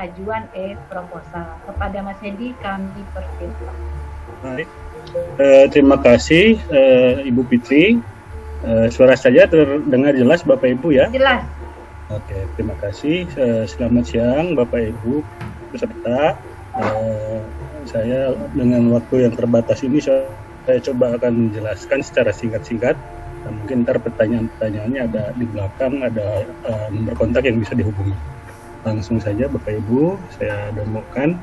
pengajuan proposal. Kepada Mas Hedi kami persilahkan. Baik, terima kasih Ibu Fitri. Suara saya terdengar jelas Bapak Ibu ya? Jelas. Oke, terima kasih. Selamat siang Bapak Ibu peserta. Saya dengan waktu yang terbatas ini saya coba akan menjelaskan secara singkat-singkat. Mungkin ntar pertanyaan-pertanyaannya ada di belakang, ada nomor kontak yang bisa dihubungi. Langsung saja Bapak Ibu, saya demokan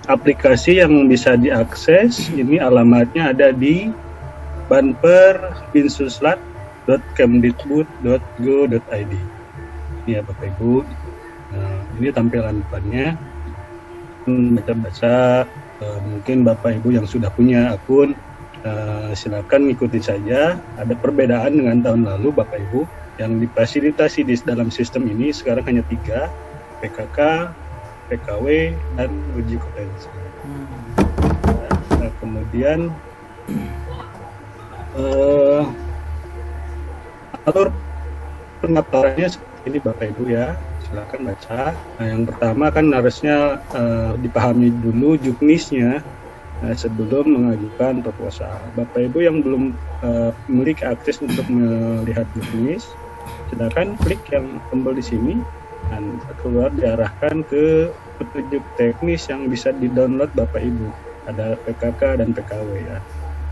aplikasi yang bisa diakses. Ini alamatnya ada di banper.binsuslat.kemdikbud.go.id. Ini ya Bapak Ibu. Ini tampilan depannya. Baca-baca, mungkin Bapak Ibu yang sudah punya akun, silakan ikuti saja. Ada perbedaan dengan tahun lalu Bapak Ibu. Yang difasilitasi di dalam sistem ini sekarang hanya 3, PKK, PKW, dan uji kompetensi. Kemudian alur pendaftarannya seperti ini Bapak Ibu ya, silakan baca. Yang pertama kan harusnya dipahami dulu juknisnya sebelum mengajukan proposal. Bapak Ibu yang belum memiliki akses untuk melihat juknis, silakan klik yang tombol di sini dan keluar diarahkan ke petunjuk teknis yang bisa di-download Bapak Ibu. Ada PKK dan PKW ya.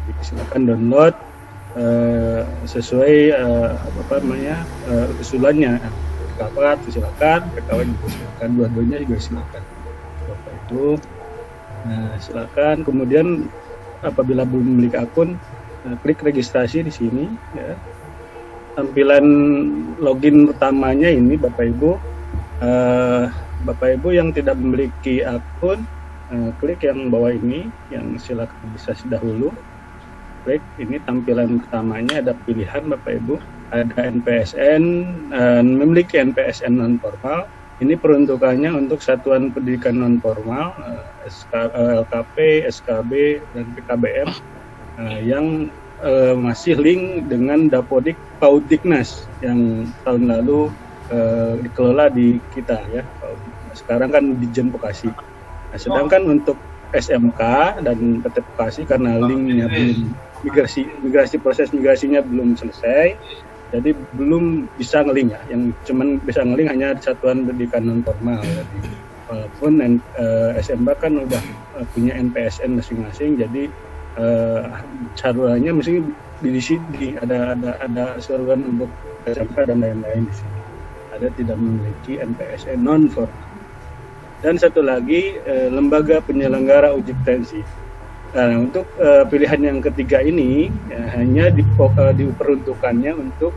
Jadi silakan download sesuai usulannya. PKK silakan, PKW juga silakan, dua-duanya juga silakan. Bapak Ibu, silakan. Kemudian apabila belum memiliki akun, klik registrasi di sini. Ya. Tampilan login pertamanya ini Bapak Ibu, Bapak Ibu yang tidak memiliki akun, klik yang bawah ini, yang silakan bisa dahulu. Klik ini tampilan pertamanya ada pilihan Bapak Ibu, ada NPSN, memiliki NPSN non formal. Ini peruntukannya untuk satuan pendidikan non formal, LKP, SKB, dan PKBM yang masih link dengan Dapodik Paudiknas yang tahun lalu dikelola di kita ya. Sekarang kan di Jen Bekasi. Nah, sedangkan untuk SMK dan PT Bekasi karena linknya belum proses migrasinya belum selesai, jadi belum bisa ngeling ya. Yang cuman bisa ngeling hanya satuan pendidikan non formal. Jadi, walaupun SMK kan udah punya NPSN masing-masing, jadi salurannya mesti di sini ada saluran untuk SMK dan lain-lain di sini. Ada tidak memiliki NPSN non formal. Dan satu lagi lembaga penyelenggara uji kompetensi. Nah, untuk pilihan yang ketiga ini hanya diperuntukannya untuk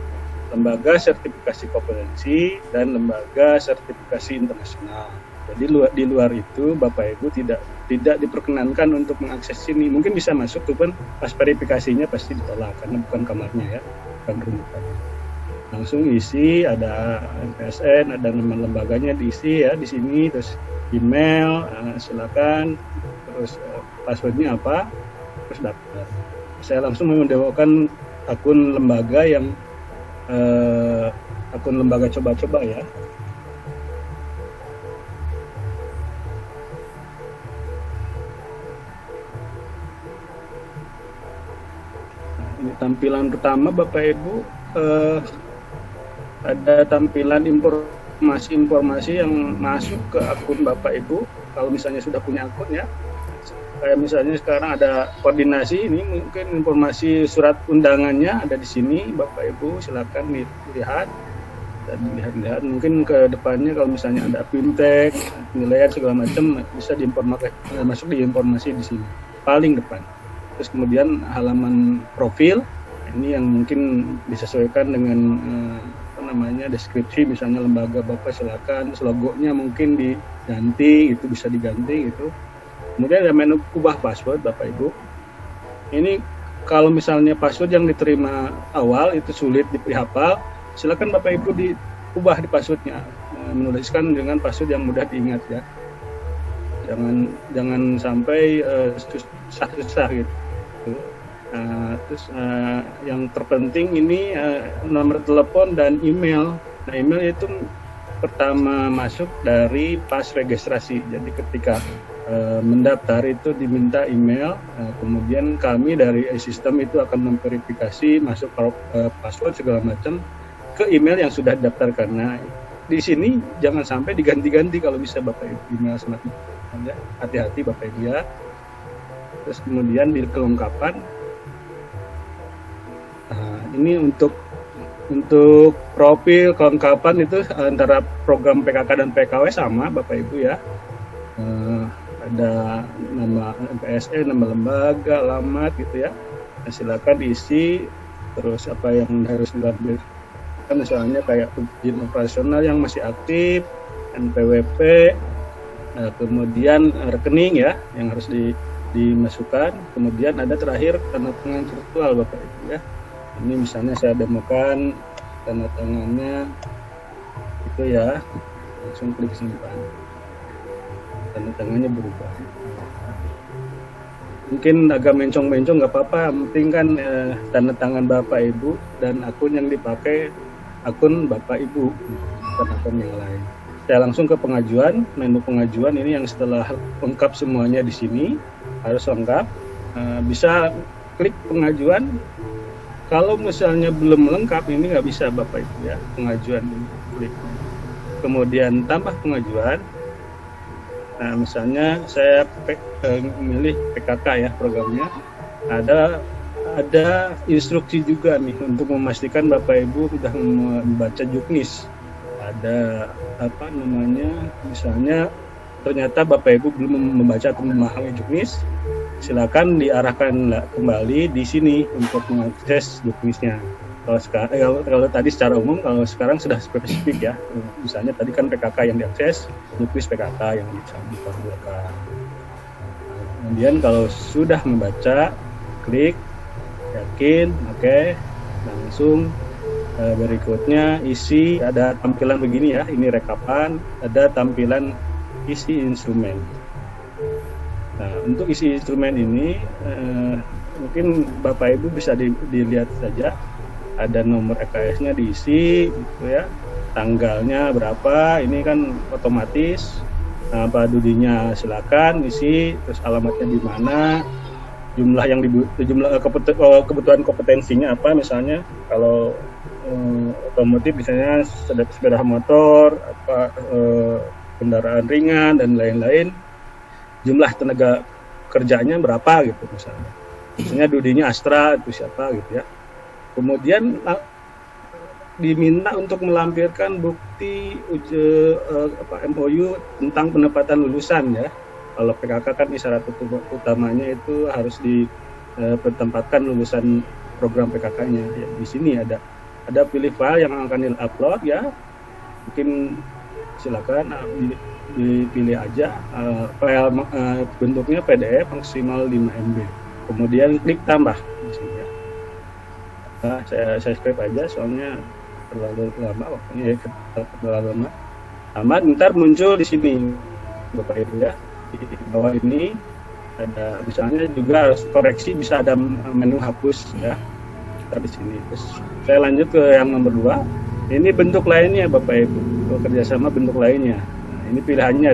lembaga sertifikasi kompetensi dan lembaga sertifikasi internasional. Jadi di luar itu Bapak Ibu tidak diperkenankan untuk mengakses ini. Mungkin bisa masuk, tuh pas verifikasinya pasti ditolak karena bukan kamarnya ya, bukan rujukannya. Langsung isi, ada MPSN, ada nama lembaganya diisi ya di sini, terus email, silakan, terus passwordnya apa, terus daftar. Saya langsung mendewakan akun lembaga yang akun lembaga coba-coba ya. Nah, ini tampilan pertama Bapak Ibu. Ada tampilan informasi yang masuk ke akun Bapak Ibu kalau misalnya sudah punya akun ya. Kayak misalnya sekarang ada koordinasi, ini mungkin informasi surat undangannya ada di sini Bapak Ibu, silakan dilihat dan lihat mungkin ke depannya kalau misalnya ada fintech, penilaian segala macam bisa masuk di informasi di sini paling depan. Terus kemudian halaman profil ini yang mungkin disesuaikan dengan deskripsi, misalnya lembaga Bapak silakan, logonya mungkin diganti, itu bisa diganti gitu. Kemudian ada menu ubah password Bapak Ibu. Ini kalau misalnya password yang diterima awal itu sulit dihafal, silakan Bapak Ibu diubah di passwordnya, menuliskan dengan password yang mudah diingat ya. Jangan sampai susah gitu. Terus yang terpenting ini nomor telepon dan email. Nah, email itu pertama masuk dari pas registrasi. Jadi ketika mendaftar itu diminta email, kemudian kami dari sistem itu akan memverifikasi masuk password segala macam ke email yang sudah didaftarkan. Nah, di sini jangan sampai diganti-ganti kalau bisa Bapak Ibu email sama hati-hati Bapak Ibu ya. Terus kemudian di kelengkapan, ini untuk profil kelengkapan itu antara program PKK dan PKW sama Bapak Ibu ya. Ada nama MPSE, nama lembaga, alamat gitu ya. Nah, silakan diisi. Terus apa yang harus dilampirkan, misalnya kayak izin operasional yang masih aktif, NPWP, kemudian rekening ya yang harus dimasukkan. Kemudian ada terakhir tanda tangan virtual Bapak Ibu ya. Ini misalnya saya demokan tanda tangannya itu ya, langsung klik simpan. Tanda tangannya berubah. Mungkin agak mencong-mencong nggak apa-apa, penting kan tanda tangan Bapak Ibu dan akun yang dipakai akun Bapak Ibu, bukan akun yang lain. Saya langsung ke pengajuan, menu pengajuan ini yang setelah lengkap semuanya di sini harus lengkap. Bisa klik pengajuan. Kalau misalnya belum lengkap ini nggak bisa Bapak Ibu ya, pengajuan ini klik. Kemudian tambah pengajuan. Nah, misalnya saya memilih PKK ya programnya, ada instruksi juga nih untuk memastikan Bapak Ibu sudah membaca juknis. Ada apa namanya, misalnya ternyata Bapak Ibu belum membaca atau memahami juknis, silakan diarahkan kembali di sini untuk mengakses juknisnya. Kalau tadi secara umum, kalau sekarang sudah spesifik ya. Misalnya tadi kan PKK yang diakses, juknis PKK yang bisa ditampilkan. Kemudian kalau sudah membaca, klik yakin, oke. Langsung berikutnya isi, ada tampilan begini ya. Ini rekapan, ada tampilan isi instrumen. Nah, untuk isi instrumen ini mungkin Bapak Ibu bisa dilihat saja. Ada nomor EKS-nya diisi gitu ya. Tanggalnya berapa, ini kan otomatis. Pak Dudinya silakan isi, terus alamatnya di mana, jumlah yang kebutuhan kompetensinya apa, misalnya kalau otomotif misalnya sepeda motor, kendaraan ringan dan lain-lain, jumlah tenaga kerjanya berapa gitu misalnya Dudinya Astra itu siapa gitu ya. Kemudian diminta untuk melampirkan bukti MOU tentang penempatan lulusan ya. Kalau PKK kan syarat utamanya itu harus ditempatkan lulusan program PKK-nya. Ya, di sini ada pilih file yang akan di-upload ya. Mungkin silakan dipilih aja file bentuknya PDF maksimal 5 MB. Kemudian klik tambah di sini ya. Nah, saya script aja soalnya terlalu lama waktunya ya, terlalu lama. Amat ntar muncul di sini Bapak Ibu ya. Di bawah ini ada misalnya juga harus koreksi, bisa ada menu hapus ya. Di sini. Terus saya lanjut ke yang nomor 2. Ini bentuk lainnya Bapak Ibu, kerjasama bentuk lainnya. Nah, ini pilihannya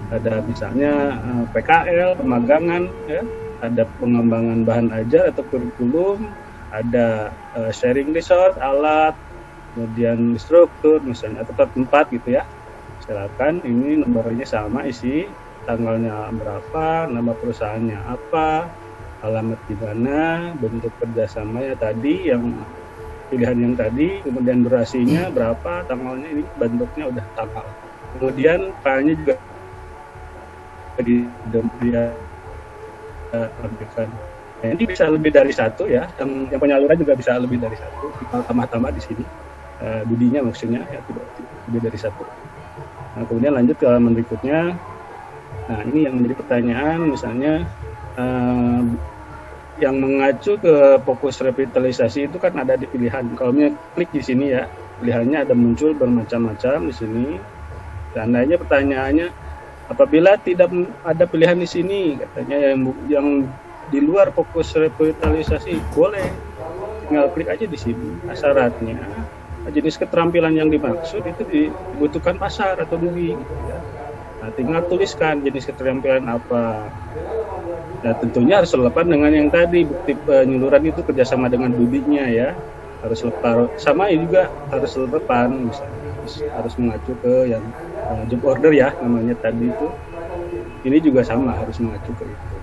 ada misalnya PKL, pemagangan ya, ada pengembangan bahan ajar atau kurikulum, ada sharing resource, alat, kemudian struktur misalnya atau tempat gitu ya. Silakan, ini nomornya sama, isi tanggalnya berapa, nama perusahaannya apa, alamat di mana, bentuk kerjasamanya tadi yang pilihan yang tadi, kemudian durasinya berapa, tanggalnya ini bentuknya udah tanggal. Kemudian filenya juga dia tampilkan. Nah, ini bisa lebih dari satu ya, yang penyaluran juga bisa lebih dari satu, kita tambah-tambah di sini, Dudinya maksudnya ya, tidak lebih dari satu. Nah, kemudian lanjut ke halaman berikutnya. Nah, ini yang menjadi pertanyaan, misalnya yang mengacu ke fokus revitalisasi itu kan ada di pilihan. Kalau klik di sini ya, pilihannya ada muncul bermacam-macam di sini. Seandainya pertanyaannya, apabila tidak ada pilihan di sini, katanya yang di luar fokus revitalisasi, boleh tinggal klik aja di sini. Nah, syaratnya jenis keterampilan yang dimaksud itu dibutuhkan pasar atau dudi gitu ya. Nah, tinggal tuliskan jenis keterampilan apa. Nah, tentunya harus relevan dengan yang tadi, bukti penyuluran itu kerjasama dengan dudinya ya. Harus lepas, sama juga harus relevan, misalnya harus mengacu ke yang job order ya namanya tadi itu. Ini juga sama harus mengacu ke itu.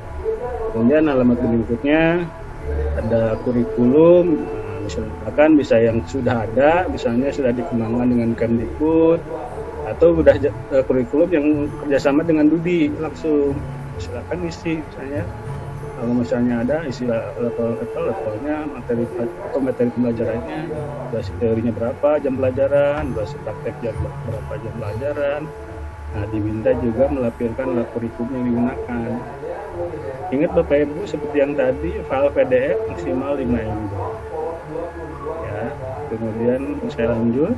Kemudian alamat berikutnya ada kurikulum, misalkan bisa yang sudah ada, misalnya sudah dikembangkan dengan Kemdikbud, atau sudah kurikulum yang kerjasama dengan Dudi langsung, silakan isi misalnya. Kalau misalnya ada isi levelnya, materi pembelajarannya, durasi teorinya berapa jam pelajaran, durasi prakteknya berapa jam pelajaran. Nah, diminta juga melampirkan kurikulum yang digunakan. Ingat Bapak Ibu, seperti yang tadi, file PDF maksimal 5 MB. Ya, kemudian saya lanjut.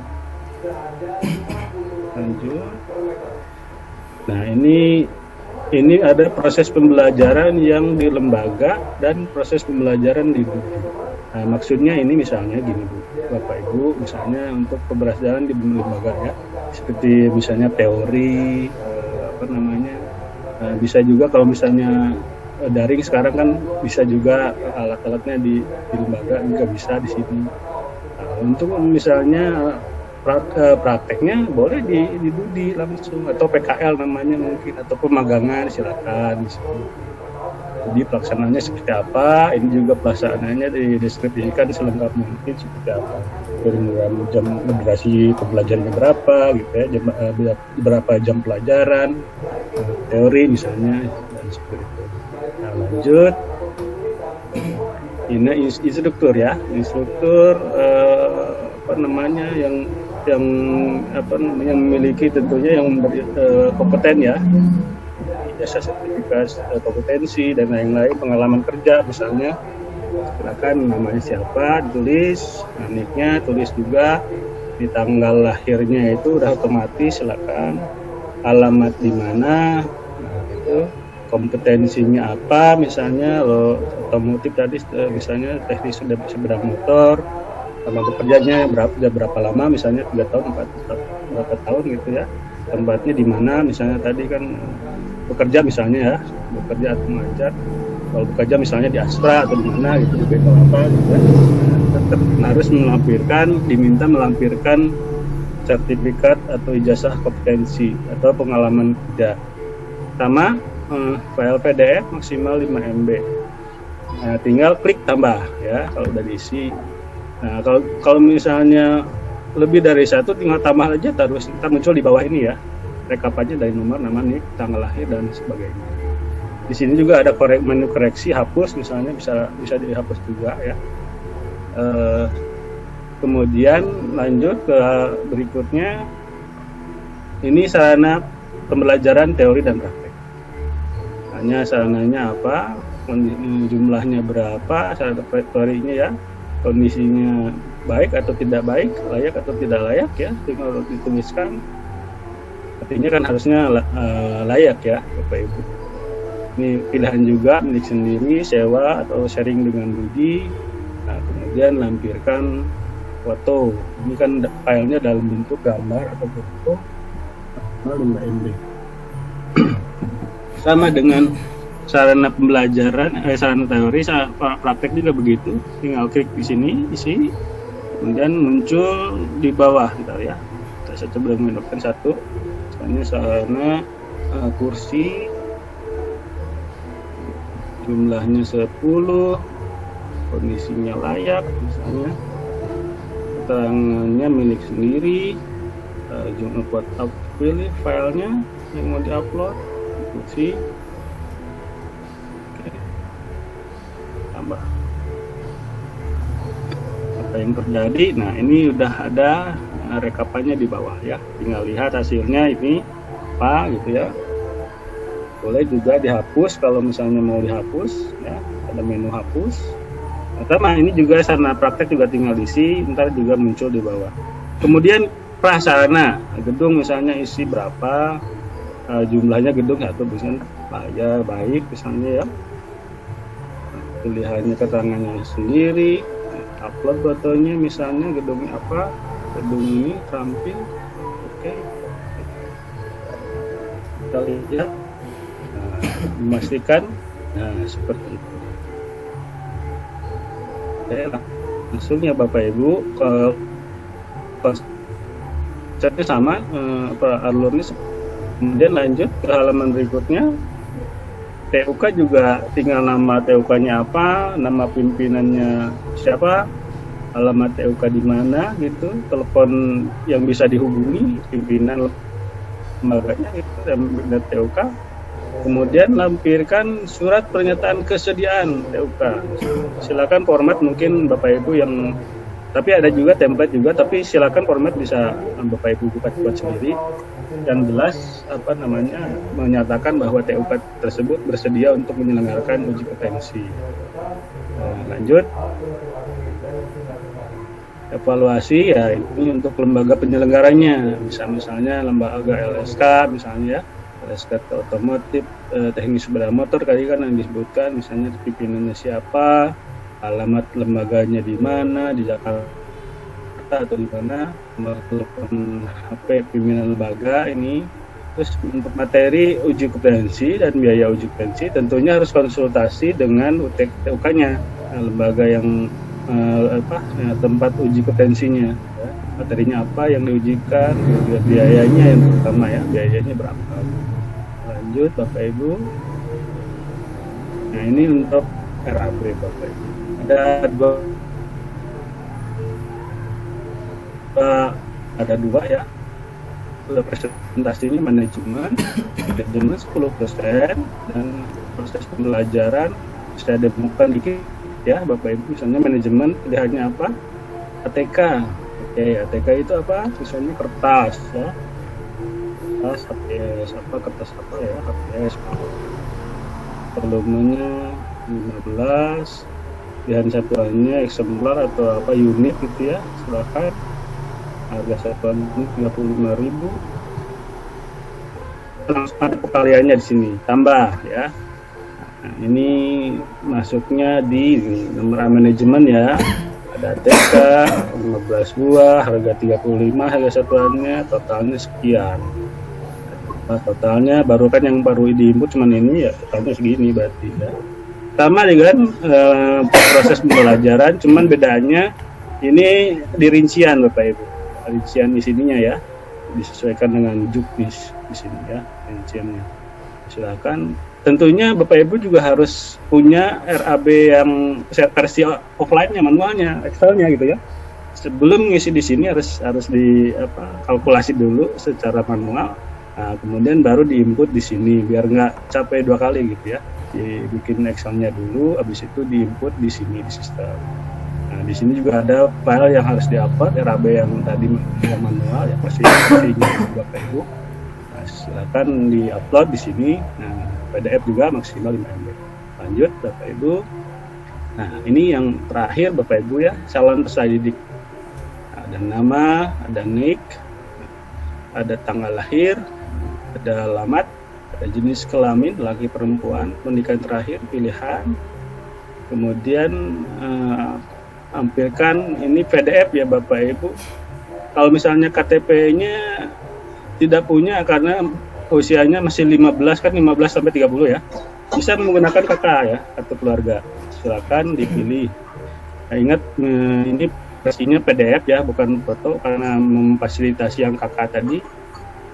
Nah, ini ada proses pembelajaran yang di lembaga dan proses pembelajaran di Dudi. Nah, maksudnya ini misalnya gini Bu, Bapak Ibu, misalnya untuk pembelajaran di lembaga ya, seperti misalnya teori, bisa juga kalau misalnya daring sekarang kan bisa juga alat-alatnya di lembaga juga bisa di sini. Nah, untuk misalnya prakteknya boleh di Dudi langsung, atau PKL namanya mungkin, atau pemagangan silakan. Jadi pelaksanaannya seperti apa, ini juga pelaksanaannya dideskripsikan selengkap mungkin seperti apa. Jam durasi pembelajarannya berapa gitu ya, berapa jam pelajaran, teori misalnya, dan seperti itu. Nah, lanjut. Ini instruktur ya, instruktur yang memiliki tentunya yang kompeten ya, ijazah sertifikat kompetensi dan lain-lain, pengalaman kerja misalnya, silakan namanya siapa ditulis, niknya tulis juga, di tanggal lahirnya itu udah otomatis, silakan, alamat di mana, nah, itu kompetensinya apa, misalnya lo otomotif tadi misalnya teknis sepeda motor, sama bekerjanya berapa lama, misalnya 3 tahun, 4 berapa tahun gitu ya, tempatnya di mana, misalnya tadi kan bekerja misalnya ya, bekerja atau mengajar, kalau bekerja misalnya di Astra atau di mana gitu, di bengkel apa gitu ya, tetap harus diminta melampirkan sertifikat atau ijazah kompetensi atau pengalaman kerja, sama file PDF maksimal 5 MB. Nah, tinggal klik tambah ya kalau udah diisi. Nah, kalau misalnya lebih dari satu, tinggal tambah aja, terus kita muncul di bawah ini ya, rekap aja dari nomor, nama, nik, tanggal lahir dan sebagainya. Di sini juga ada menu koreksi, hapus misalnya, bisa dihapus juga ya. Kemudian lanjut ke berikutnya, ini sarana pembelajaran teori dan praktek. Hanya sarananya apa, jumlahnya berapa, sarana teorinya ya, kondisinya baik atau tidak baik, layak atau tidak layak ya, tinggal dituliskan. Artinya kan harusnya layak ya Bapak Ibu. Ini pilihan juga milik sendiri, sewa atau sharing dengan Dudi. Nah, kemudian lampirkan foto. Ini kan filenya dalam bentuk gambar atau foto, 5 MB. Sama dengan sarana pembelajaran, sarana teori, praktek juga begitu. Tinggal klik di sini, isi, kemudian muncul di bawah, bentar ya. Saya coba menunjukkan satu. Misalnya sarana kursi, jumlahnya 10, kondisinya layak, misalnya keterangannya milik sendiri, jumlah buat pilih filenya yang mau diupload, kursi. Tambah apa yang terjadi. Nah, ini udah ada rekapannya di bawah ya, tinggal lihat hasilnya ini apa gitu ya. Boleh juga dihapus kalau misalnya mau dihapus ya, ada menu hapus. Nah, ini juga sarana praktek juga tinggal diisi, ntar juga muncul di bawah. Kemudian prasarana gedung misalnya isi berapa, jumlahnya gedung satu, misalnya layar baik misalnya ya, pilihannya keterangannya sendiri, upload fotonya misalnya gedungnya apa, gedung ini terampil. Oke, kita lihat, memastikan, seperti itu. Oke, langsung ya Bapak Ibu, konsepnya sama, alurnya. Kemudian lanjut ke halaman berikutnya. TUK juga tinggal nama TUK-nya apa, nama pimpinannya siapa, alamat TUK di mana gitu, telepon yang bisa dihubungi pimpinan lembaganya itu, dan TUK. Kemudian lampirkan surat pernyataan kesediaan TUK. Silakan format mungkin Bapak Ibu yang, tapi ada juga template juga, tapi silakan format bisa Bapak Ibu buat sendiri dan jelas menyatakan bahwa TUK tersebut bersedia untuk menyelenggarakan uji kompetensi. Lanjut, evaluasi ya, ini untuk lembaga penyelenggaranya, misalnya lembaga LSK misalnya ya, LSK otomotif, teknik sepeda motor tadi kan yang disebutkan, misalnya pimpinannya siapa, alamat lembaganya di mana, di Jakarta atau di mana, nomor telepon HP pimpinan lembaga ini. Terus untuk materi uji kompetensi dan biaya uji kompetensi tentunya harus konsultasi dengan TUK-nya, lembaga yang tempat uji kompetensinya, ya. Materinya apa yang diujikan, biayanya yang pertama ya, biayanya berapa. Lanjut Bapak Ibu. Nah, ini untuk RAB Bapak Ibu. Ada dua ya. Presentasinya manajemen 10% dan proses pembelajaran saya demokan dikit ya Bapak Ibu. Misalnya manajemen pilihannya apa? ATK. Oke, ATK itu apa? Misalnya kertas ya. Kertas HPS kertas apa ya? HPS. Volumenya 15. Pilihan satuannya eksemplar atau apa, unit gitu ya, silakan. Harga satuan 35.000. Langsung ada pekaliannya di sini, tambah ya. Nah, ini masuknya di nomor manajemen ya. Ada TK 15 buah, harga 35, harga satuannya, totalnya sekian. Nah, totalnya baru kan yang baru diinput cuman ini ya, totalnya segini berarti ya. Sama dengan proses pembelajaran, cuman bedanya ini di rincian Bapak Ibu. Rincian di sininya ya, disesuaikan dengan juknis di sini ya, rinciannya. Silakan. Tentunya Bapak Ibu juga harus punya RAB yang versi offline-nya, manualnya, Excel-nya gitu ya. Sebelum ngisi di sini harus kalkulasi dulu secara manual. Nah, kemudian baru diinput di sini biar nggak capek 2 kali gitu ya. Dibikin Excel-nya dulu, habis itu diinput di sini di sistem. Nah, di sini juga ada file yang harus di-upload, RAB yang tadi yang manual ya, pastinya Bapak Ibu. Nah, silakan di-upload di sini. Nah, PDF juga maksimal 5 MB. Lanjut Bapak Ibu. Nah, ini yang terakhir Bapak Ibu ya, calon peserta didik. Ada nama, ada NIK, ada tanggal lahir, ada alamat, ada jenis kelamin, laki perempuan, pernikahan terakhir, pilihan. Kemudian tampilkan ini PDF ya Bapak Ibu. Kalau misalnya KTP-nya tidak punya karena usianya masih 15 kan, 15 sampai 30 ya. Bisa menggunakan KK ya, kartu keluarga. Silakan dipilih. Nah, ingat ini versinya PDF ya, bukan foto karena memfasilitasi yang KK tadi.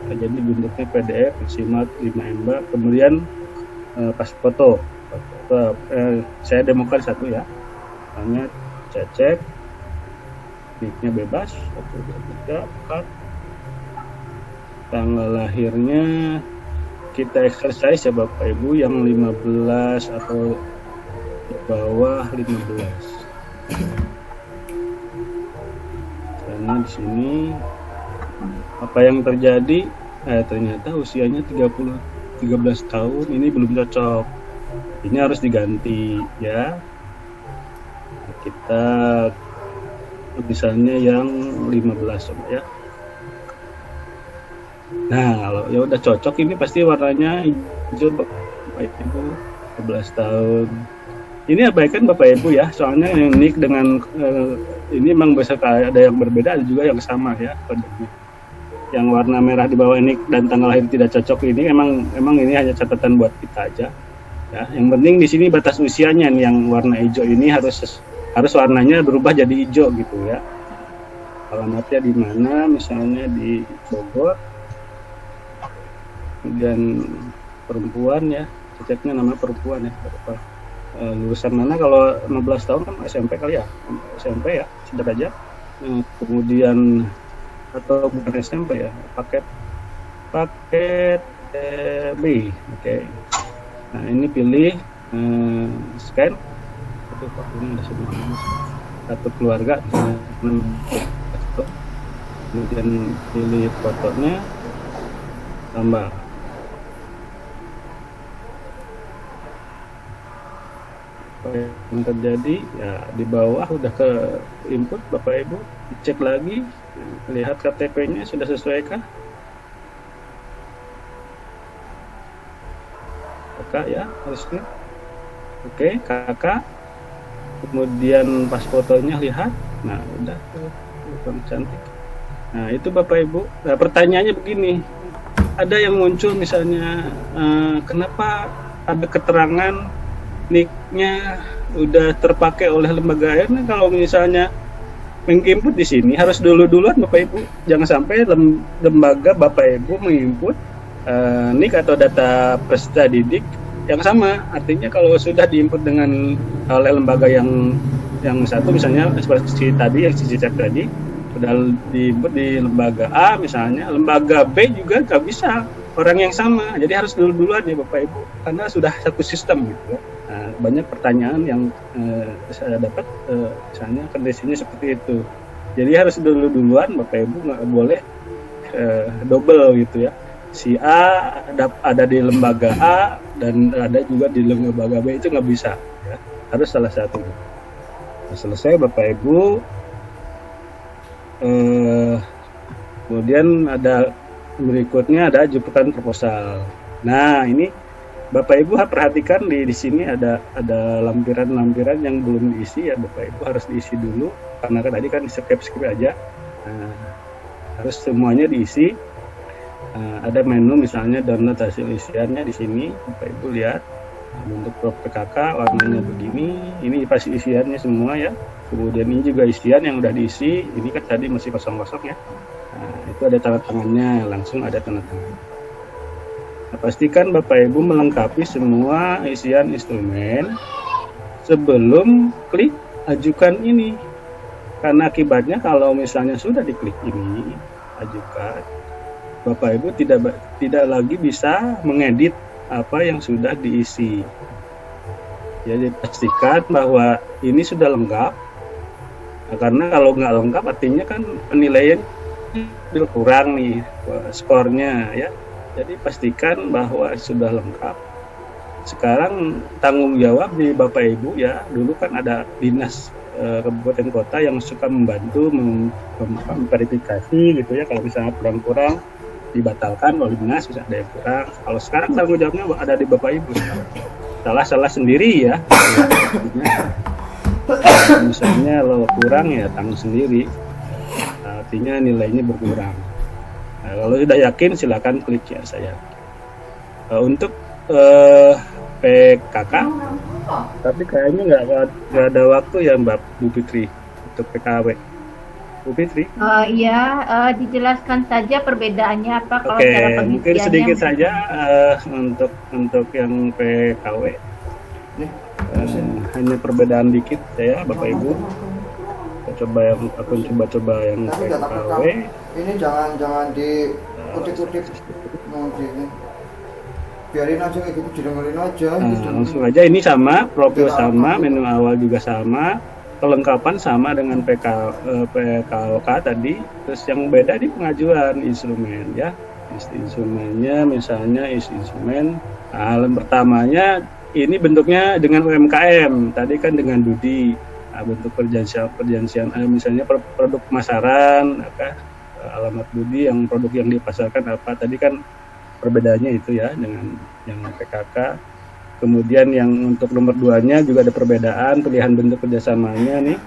Nah, jadi bentuknya PDF maksimal 5 MB. Kemudian pas foto. Saya demokan satu ya. Hanya saya cek, nicknya bebas, 1, 2, 3, 4. Tanggal lahirnya kita exercise ya Bapak Ibu, yang 15 atau di bawah 15. Karena di sini apa yang terjadi? Ternyata usianya 13 tahun, ini belum cocok. Ini harus diganti ya. Kita misalnya yang 15 ya. Nah, kalau ya udah cocok, ini pasti warnanya hijau Bapak Ibu, 12 tahun. Ini abaikan Bapak Ibu ya, soalnya yang nick dengan ini memang bisa ada yang berbeda, ada juga yang sama ya kodenya. Yang warna merah di bawah ini dan tanggal lahir tidak cocok ini emang ini hanya catatan buat kita aja. Ya, yang penting di sini batas usianya nih, yang warna hijau ini harus warnanya berubah jadi hijau gitu ya. Alamatnya di mana? Misalnya di Bogor. Kemudian perempuan ya, ceceknya nama perempuan ya. Lulusan mana? Kalau 15 tahun kan SMP kali ya, SMP ya, sederajat. Kemudian atau bukan SMP ya, paket B, oke. Nah ini pilih scan, ini ada semua satu keluarga, kemudian pilih fotonya, tambah. Yang terjadi ya di bawah udah ke input Bapak Ibu, dicek lagi, lihat KTP-nya sudah sesuaikah. Kakak ya harusnya. Oke, kakak. Kemudian pas fotonya lihat, nah udah cantik. Nah itu Bapak Ibu. Nah, pertanyaannya begini, ada yang muncul misalnya kenapa ada keterangan nicknya udah terpakai oleh lembaga air. Nah, kalau misalnya menginput di sini harus duluan Bapak Ibu, jangan sampai lembaga Bapak Ibu menginput nick atau data peserta didik yang sama. Artinya kalau sudah diinput dengan oleh lembaga yang satu, misalnya seperti tadi yang cek tadi sudah diinput di lembaga A misalnya, lembaga B juga nggak bisa orang yang sama. Jadi harus duluan ya Bapak Ibu, karena sudah satu sistem gitu. Nah, banyak pertanyaan yang saya dapat misalnya kondisinya seperti itu. Jadi harus duluan Bapak Ibu, nggak boleh double gitu ya. Si A ada di lembaga A dan ada juga di lembaga B, itu nggak bisa ya. Harus salah satu. Nah, selesai Bapak Ibu, kemudian ada berikutnya ada ajukan proposal. Nah ini Bapak Ibu perhatikan di sini ada lampiran-lampiran yang belum diisi ya Bapak Ibu, harus diisi dulu karena tadi kan skip aja. Nah, harus semuanya diisi. Ada menu misalnya download hasil isiannya di sini Bapak Ibu lihat. Bentuk PKK warnanya begini, ini pasti isiannya semua ya. Kemudian ini juga isian yang udah diisi, ini kan tadi masih kosong-kosong ya. Nah, itu ada tanda tangannya, langsung ada tanda tangan. Nah, pastikan Bapak Ibu melengkapi semua isian instrumen sebelum klik ajukan ini. Karena akibatnya kalau misalnya sudah diklik ini, ajukan, Bapak Ibu tidak lagi bisa mengedit apa yang sudah diisi. Jadi pastikan bahwa ini sudah lengkap. Nah, karena kalau nggak lengkap artinya kan penilaian kurang nih skornya ya. Jadi pastikan bahwa sudah lengkap. Sekarang tanggung jawab di Bapak Ibu ya. Dulu kan ada dinas kabupaten kota yang suka membantu memverifikasi gitu ya. Kalau misalnya kurang-kurang dibatalkan oleh dinas, bisa ada yang kurang. Kalau sekarang tanggung jawabnya ada di Bapak Ibu. Salah sendiri ya. Misalnya kalau kurang ya tanggung sendiri. Artinya nilainya berkurang. Nah, kalau sudah yakin silakan klik ya saya. Untuk PKK, tapi kayaknya nggak ada waktu ya Mbak Bu Fitri untuk PKW. Bu Fitri? Iya, dijelaskan saja perbedaannya apa kalau Oke, cara pengisiannya. mungkin sedikit saja untuk yang PKW. Hanya perbedaan dikit ya Bapak Ibu. Aku coba yang PKW. Ini jangan dikutip-kutip, biarin aja kayak gitu, didengerin aja. Gitu. Langsung aja, ini sama, profil sama, menu awal juga sama, kelengkapan sama dengan PKOK tadi. Terus yang beda di pengajuan instrumen ya. Instrumennya misalnya instrumen. Hal pertamanya ini bentuknya dengan UMKM, tadi kan dengan Dudi. Nah, bentuk perjanjian misalnya produk pemasaran, alamat Dudi, yang produk yang dipasarkan apa, tadi kan perbedaannya itu ya dengan yang PKK. Kemudian yang untuk nomor 2-nya juga ada perbedaan, pilihan bentuk kerjasamanya nih.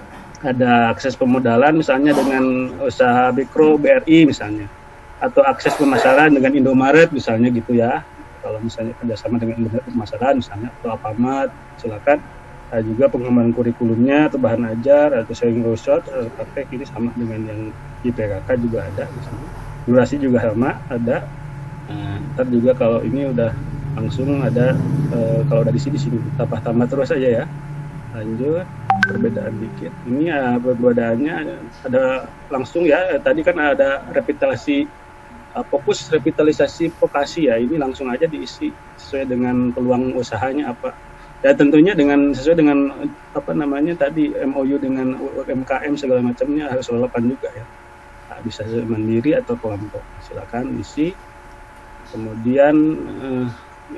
ada akses pemodalan misalnya dengan usaha mikro BRI misalnya, atau akses pemasaran dengan Indomaret misalnya gitu ya. Kalau misalnya kerjasama dengan Indomaret pemasaran misalnya, atau Alfamart, silakan. Ada juga pengembangan kurikulumnya atau bahan ajar atau sharing workshop atau praktek, ini sama dengan yang di PKK juga ada misalnya. Durasi juga sama ada. Ntar juga kalau ini udah langsung ada, kalau dari sini tambah terus aja ya. Lanjut, perbedaan dikit. Ini perbedaannya ada langsung ya. Tadi kan ada fokus revitalisasi vokasi ya. Ini langsung aja diisi sesuai dengan peluang usahanya apa. Dan tentunya sesuai dengan tadi MOU dengan UMKM segala macamnya harus relevan juga ya. Nah, bisa mandiri atau kelompok. Silakan isi. Kemudian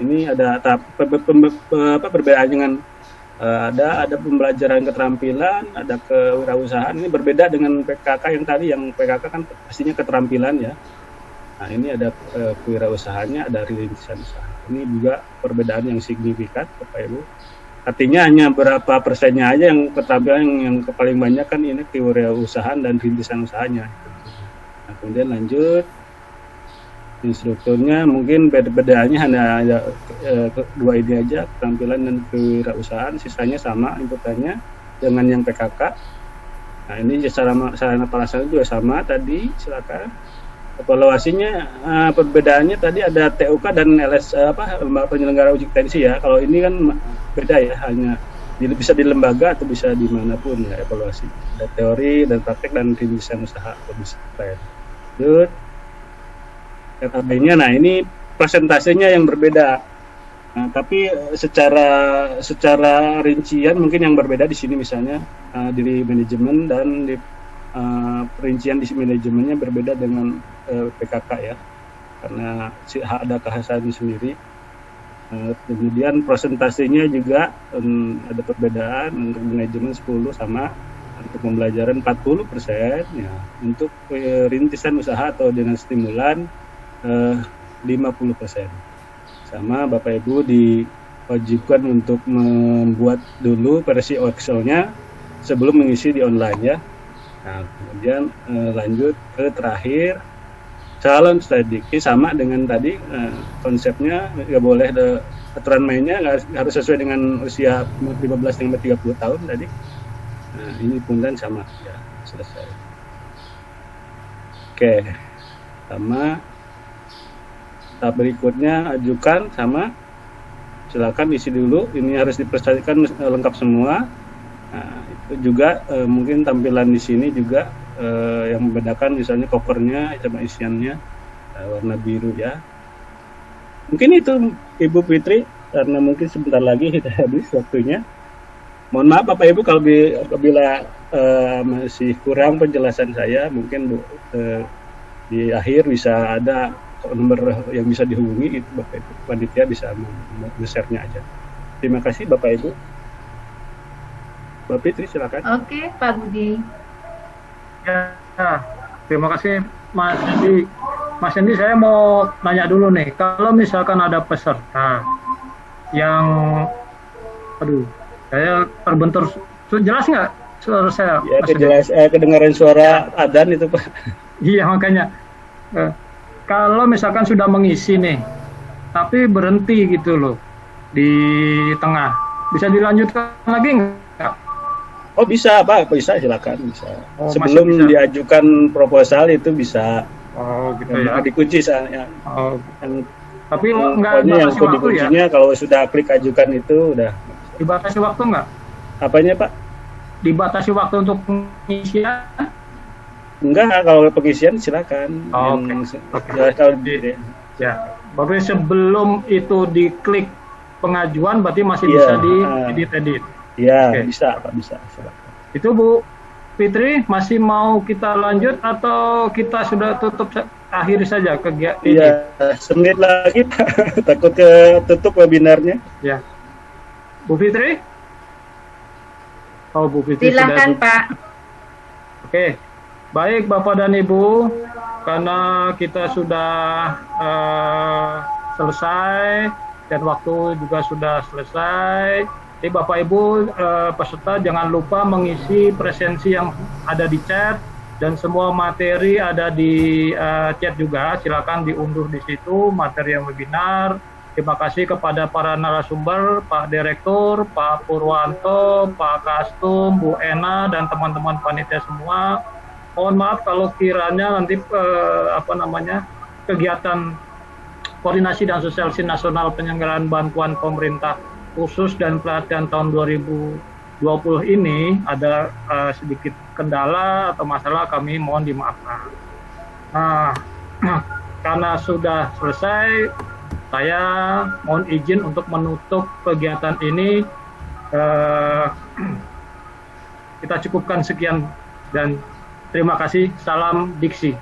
ini ada perbedaan dengan ada pembelajaran keterampilan, ada kewirausahaan. Ini berbeda dengan PKK yang tadi, yang PKK kan pastinya keterampilan ya. Nah, ini ada kewirausahaannya, ada rintisan usaha. Ini juga perbedaan yang signifikan, Bapak Ibu. Artinya hanya berapa persennya aja yang keterampilan, yang paling banyak kan ini kewirausahaan dan rintisan usahanya. Nah, kemudian lanjut. Instrukturnya mungkin bedanya hanya ada dua ini aja, keterampilan dan kewirausahaan, sisanya sama inputannya dengan yang PKK. Nah, ini sarana prasarana juga sama tadi, silakan. Evaluasinya perbedaannya tadi ada TUK dan penyelenggara uji kompetensi ya. Kalau ini kan beda ya, hanya bisa di lembaga atau bisa dimanapun ya evaluasi. Ada teori dan praktek dan rintisan usaha atau bisnis plan. Lanjut. RKB-nya, nah ini presentasenya yang berbeda. Nah, tapi secara rincian mungkin yang berbeda di sini misalnya di manajemen dan di perincian di manajemennya berbeda dengan PKK ya, karena ada kekhasan sendiri. Kemudian presentasinya juga ada perbedaan, untuk manajemen 10 sama, untuk pembelajaran 40% ya, untuk rintisan usaha atau dengan stimulan 50%. Sama Bapak Ibu diwajibkan untuk membuat dulu versi Excel-nya sebelum mengisi di online ya. Nah, kemudian lanjut ke terakhir, calon studi sama dengan tadi, konsepnya nggak boleh aturan mainnya harus sesuai dengan usia 15 sampai 30 tahun tadi. Nah, ini pun dan sama ya, selesai. Oke, sama. Tahap berikutnya ajukan sama, silakan isi dulu. Ini harus dipresentasikan lengkap semua. Nah, itu juga mungkin tampilan di sini juga yang membedakan misalnya covernya sama isiannya warna biru ya. Mungkin itu Ibu Fitri, karena mungkin sebentar lagi kita habis waktunya. Mohon maaf Bapak Ibu kalau bila masih kurang penjelasan saya, mungkin di akhir bisa ada nomor yang bisa dihubungi, itu Bapak Ibu panitia bisa share-nya aja. Terima kasih Bapak Ibu. Mbak Fitri silakan. Oke, Pak Budi. Ya, terima kasih Mas Hendi. Mas Hendi, saya mau nanya dulu nih, kalau misalkan ada peserta yang, saya terbentur, jelas nggak suara saya? Ya, kedengaran suara adzan itu Pak. Iya, makanya. Kalau misalkan sudah mengisi nih, tapi berhenti gitu loh di tengah, bisa dilanjutkan lagi nggak? Oh bisa Pak, bisa silakan bisa. Oh, sebelum bisa. Diajukan proposal itu bisa. Oh gitu ya. Dikunci saya. Oh. Yang, tapi nggak yang dibatasi waktu ya? Kalau sudah klik ajukan itu udah. Dibatasi waktu nggak? Apanya Pak? Dibatasi waktu untuk pengisian? Enggak, kalau pengisian silakan. Oh, oke. Kalau ya, berarti sebelum itu diklik pengajuan berarti masih bisa diedit. Iya, Okay. bisa Pak, bisa. Silakan. Itu Bu Fitri, masih mau kita lanjut atau kita sudah akhiri saja kegiatan ini? Iya, semenit lagi Pak. Takut tutup webinarnya. Ya. Bu Fitri? Oh, Bu Fitri Silakan sudah. Pak. Oke. Baik Bapak dan Ibu, karena kita sudah selesai dan waktu juga sudah selesai, Jadi Bapak Ibu peserta jangan lupa mengisi presensi yang ada di chat, dan semua materi ada di chat juga. Silakan diunduh di situ materi yang webinar. Terima kasih kepada para narasumber, Pak Direktur, Pak Purwanto, Pak Kastum, Bu Ena, dan teman-teman panitia semua. Mohon maaf kalau kiranya nanti kegiatan koordinasi dan sosialisasi nasional penyelenggaraan bantuan pemerintah khusus dan pelatihan tahun 2020 ini ada sedikit kendala atau masalah, kami mohon dimaafkan. Nah, karena sudah selesai, saya mohon izin untuk menutup kegiatan ini. Kita cukupkan sekian dan terima kasih. Salam diksi.